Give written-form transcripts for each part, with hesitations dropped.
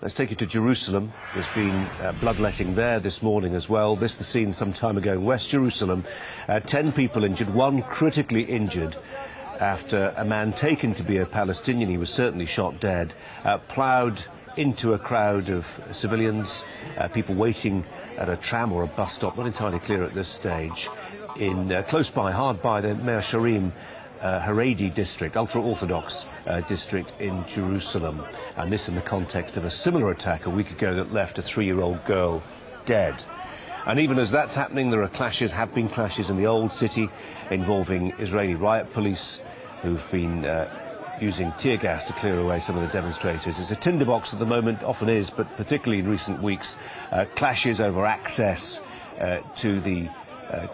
Let's take you to Jerusalem. There's been bloodletting there this morning as well. This the scene some time ago in West Jerusalem. 10 people injured, one critically injured after a man taken to be a Palestinian, he was certainly shot dead, ploughed into a crowd of civilians, people waiting at a tram or a bus stop, not entirely clear at this stage, in close by, hard by the Mea Shearim Haredi district, ultra-Orthodox district in Jerusalem. And this in the context of a similar attack a week ago that left a 3-year-old girl dead. And even as that's happening, there are clashes, have been clashes in the old city involving Israeli riot police who've been using tear gas to clear away some of the demonstrators. It's a tinderbox at the moment, often is, but particularly in recent weeks, clashes over access to the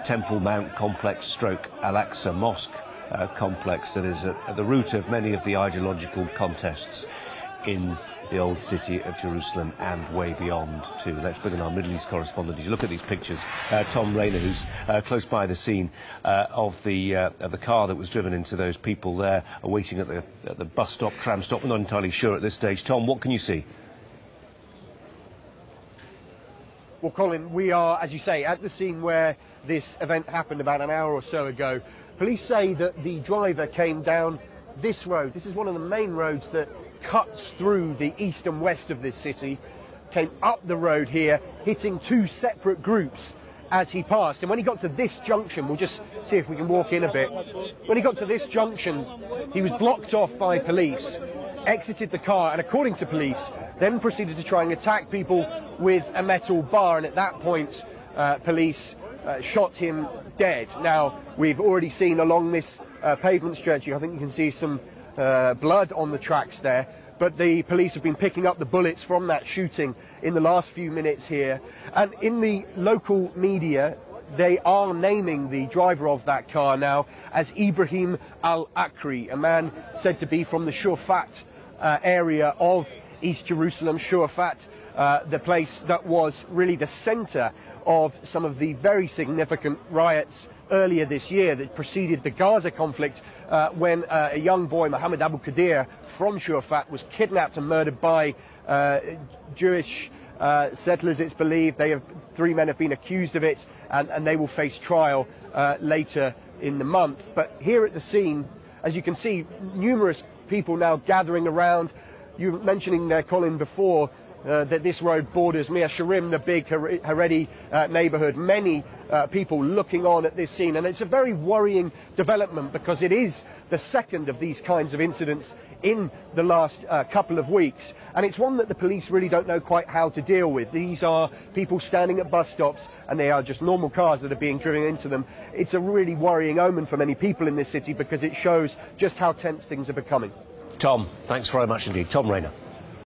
Temple Mount complex stroke Al-Aqsa Mosque complex that is at the root of many of the ideological contests in the old city of Jerusalem and way beyond too. Let's bring in our Middle East correspondent. As you look at these pictures, Tom Rayner, who's close by the scene of the car that was driven into those people there, waiting at the bus stop, tram stop. We're not entirely sure at this stage. Tom, what can you see? Well, Colin, we are, as you say, at the scene where this event happened about an hour or so ago. Police say that the driver came down this road. This is one of the main roads that cuts through the east and west of this city, came up the road here, hitting two separate groups as he passed. And when he got to this junction, we'll just see if we can walk in a bit. When he got to this junction, he was blocked off by police, exited the car, and according to police, then proceeded to try and attack people with a metal bar. And at that point, police shot him dead. Now, we've already seen along this pavement stretch, I think you can see some blood on the tracks there, but the police have been picking up the bullets from that shooting in the last few minutes here. And in the local media, they are naming the driver of that car now as Ibrahim al-Akri, a man said to be from the Shurfat area of East Jerusalem. Shurfat, the place that was really the centre of some of the very significant riots earlier this year that preceded the Gaza conflict, when a young boy, Mohammed Abu Qadir from Shurfat, was kidnapped and murdered by Jewish settlers, it's believed. 3 men have been accused of it, and they will face trial later in the month. But here at the scene, as you can see, numerous people now gathering around. You were mentioning there, Colin, before, that this road borders Mea Shearim, the big Haredi neighbourhood. Many people looking on at this scene, and it's a very worrying development because it is the second of these kinds of incidents in the last couple of weeks, and it's one that the police really don't know quite how to deal with. These are people standing at bus stops, and they are just normal cars that are being driven into them. It's a really worrying omen for many people in this city because it shows just how tense things are becoming. Tom, thanks very much indeed. Tom Rayner.